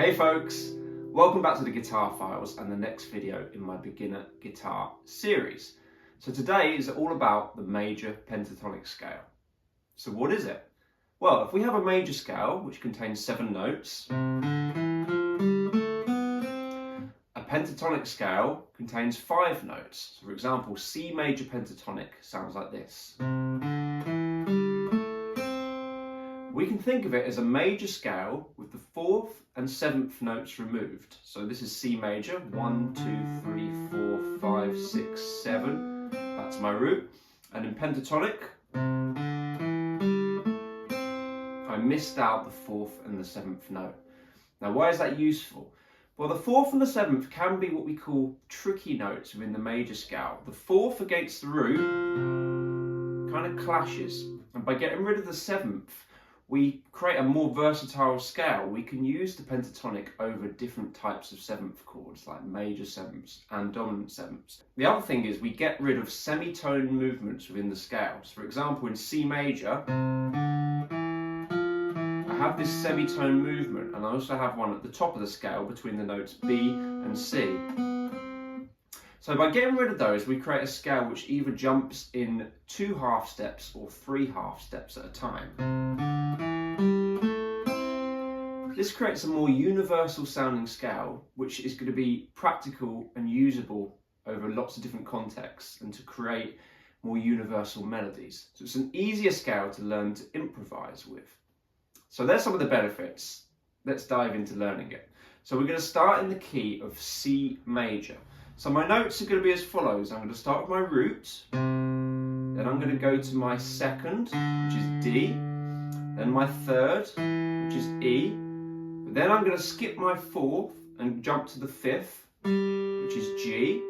Hey folks, welcome back to the Guitar Files and the next video in my beginner guitar series. So today is all about the major pentatonic scale. So what is it? Well, if we have a major scale which contains 7 notes, a pentatonic scale contains 5 notes. So for example, C major pentatonic sounds like this. We can think of it as a major scale with the 4th and 7th notes removed. So this is C major, 1, 2, 3, 4, 5, 6, 7. That's my root. And in pentatonic, I missed out the 4th and the 7th note. Now why is that useful? Well, the 4th and the 7th can be what we call tricky notes within the major scale. The 4th against the root kind of clashes. And by getting rid of the 7th, we create a more versatile scale. We can use the pentatonic over different types of 7th chords, like major 7ths and dominant 7ths. The other thing is we get rid of semitone movements within the scales. For example, in C major, I have this semitone movement, and I also have one at the top of the scale between the notes B and C. So by getting rid of those, we create a scale which either jumps in 2 half steps or 3 half steps at a time. This creates a more universal sounding scale, which is going to be practical and usable over lots of different contexts and to create more universal melodies. So it's an easier scale to learn to improvise with. So there's some of the benefits. Let's dive into learning it. So we're going to start in the key of C major. So my notes are going to be as follows. I'm going to start with my root, then I'm going to go to my 2nd, which is D, then my 3rd, which is E, but then I'm going to skip my 4th and jump to the 5th, which is G,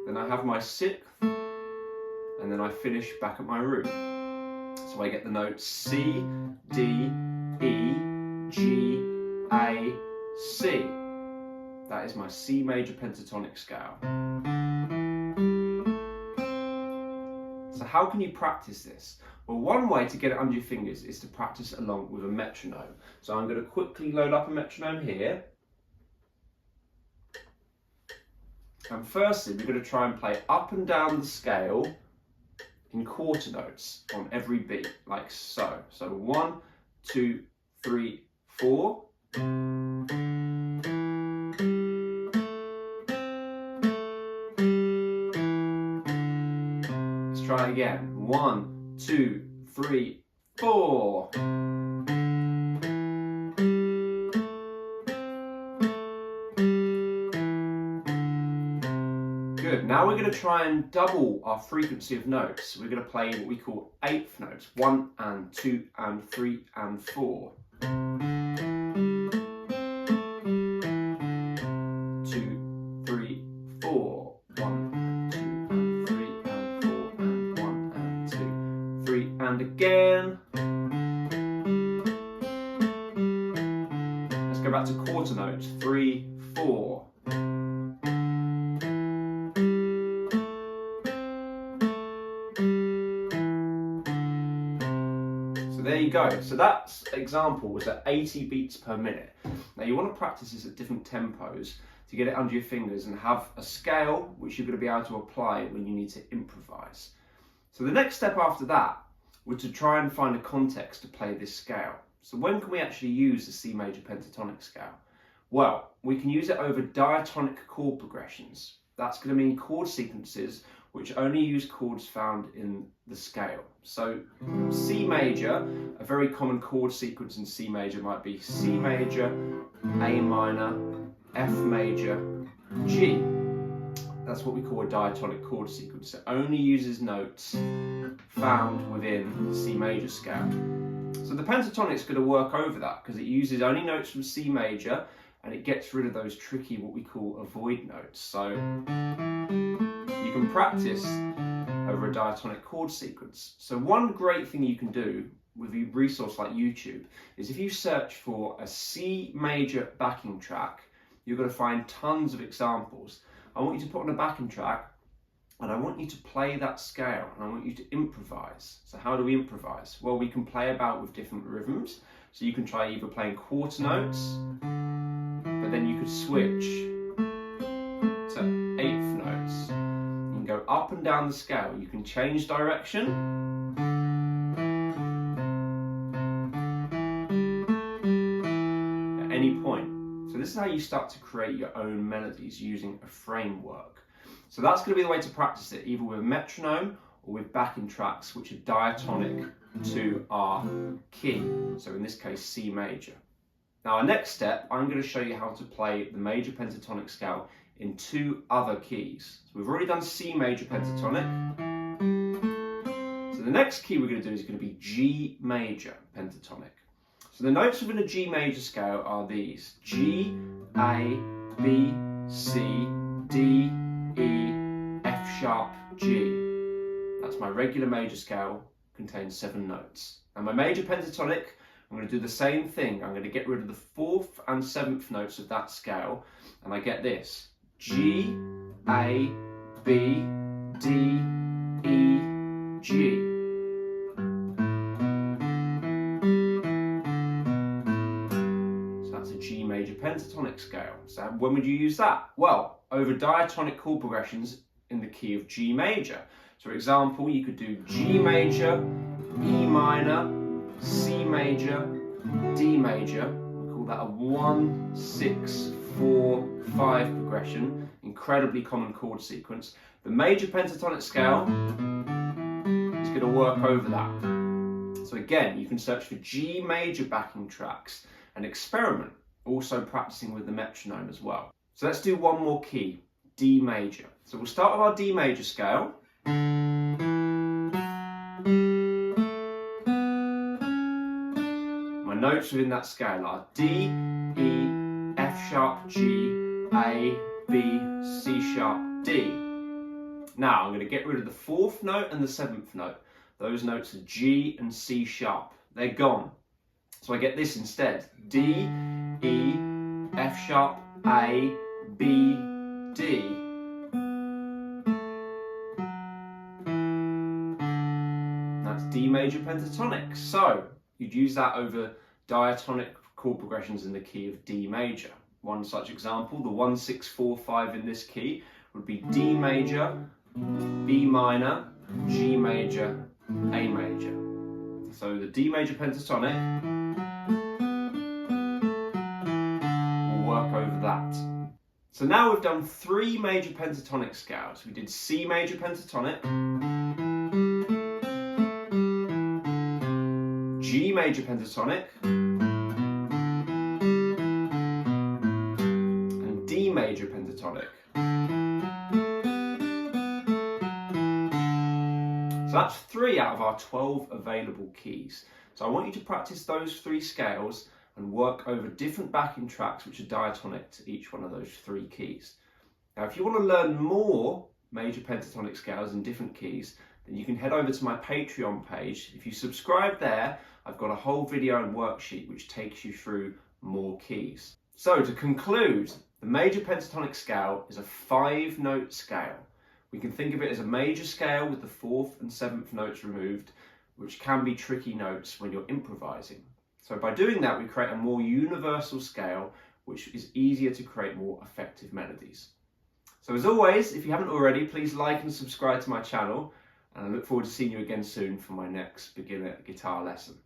then I have my 6th, and then I finish back at my root. So I get the notes C, D, E, G, A, C. That is my C major pentatonic scale. So how can you practice this? Well, one way to get it under your fingers is to practice along with a metronome. So I'm going to quickly load up a metronome here. And firstly, we're going to try and play up and down the scale in quarter notes on every beat, like so. So 1, 2, 3, 4. Try again. 1, 2, 3, 4. Good. Now we're going to try and double our frequency of notes. We're going to play what we call 8th notes. 1 and 2 and 3 and 4. 2, 3, 4. 1, 2, and 3 and 4 and 1 and 2, 3 and again. Let's go back to quarter notes. 3, 4. So there you go. So that example was at 80 beats per minute. Now you want to practice this at different tempos to get it under your fingers and have a scale which you're going to be able to apply when you need to improvise. So the next step after that was to try and find a context to play this scale. So when can we actually use the C major pentatonic scale? Well, we can use it over diatonic chord progressions. That's going to mean chord sequences which only use chords found in the scale. So C major, a very common chord sequence in C major might be C major, A minor, F major, G. That's what we call a diatonic chord sequence. It only uses notes found within the C major scale. So the pentatonic is going to work over that because it uses only notes from C major and it gets rid of those tricky, what we call avoid notes. So you can practice over a diatonic chord sequence. So one great thing you can do with a resource like YouTube is if you search for a C major backing track, you're going to find tons of examples. I want you to put on a backing track and I want you to play that scale and I want you to improvise. So how do we improvise? Well, we can play about with different rhythms. So you can try either playing quarter notes but then you could switch to eighth notes. You can go up and down the scale. You can change direction. At any point. So this is how you start to create your own melodies using a framework. So that's going to be the way to practice it, either with a metronome or with backing tracks which are diatonic to our key. So in this case, C major. Now our next step, I'm going to show you how to play the major pentatonic scale in two other keys. So we've already done C major pentatonic. So the next key we're going to do is going to be G major pentatonic. So the notes within a G major scale are these: G, A, B, C, D, E, F sharp, G. That's my regular major scale, contains 7 notes. And my major pentatonic, I'm going to do the same thing. I'm going to get rid of the 4th and 7th notes of that scale, and I get this: G, A, B, D, E, G. So that's a G major pentatonic scale. So when would you use that? Well, over diatonic chord progressions in the key of G major. So for example, you could do G major, E minor, C major, D major. We call that a 1, 6, 4, 5 progression. Incredibly common chord sequence. The major pentatonic scale is going to work over that. So again, you can search for G major backing tracks and experiment, also practicing with the metronome as well. So let's do one more key, D major. So we'll start with our D major scale. My notes within that scale are D, E, F sharp, G, A, B, C sharp, D. Now I'm going to get rid of the 4th note and the 7th note. Those notes are G and C sharp. They're gone. So I get this instead: D, E, F sharp, A, B, D. That's D major pentatonic. So you'd use that over diatonic chord progressions in the key of D major. One such example, the 1, 6, 4, 5 in this key would be D major, B minor, G major, A major. So the D major pentatonic will work over that. So now we've done 3 major pentatonic scales. We did C major pentatonic, G major pentatonic, and D major pentatonic. So that's 3 out of our 12 available keys. So I want you to practice those 3 scales and work over different backing tracks which are diatonic to each one of those 3 keys. Now if you want to learn more major pentatonic scales in different keys, then you can head over to my Patreon page. If you subscribe there, I've got a whole video and worksheet which takes you through more keys. So to conclude, the major pentatonic scale is a 5-note scale. We can think of it as a major scale with the 4th and 7th notes removed, which can be tricky notes when you're improvising. So by doing that, we create a more universal scale, which is easier to create more effective melodies. So as always, if you haven't already, please like and subscribe to my channel, and I look forward to seeing you again soon for my next beginner guitar lesson.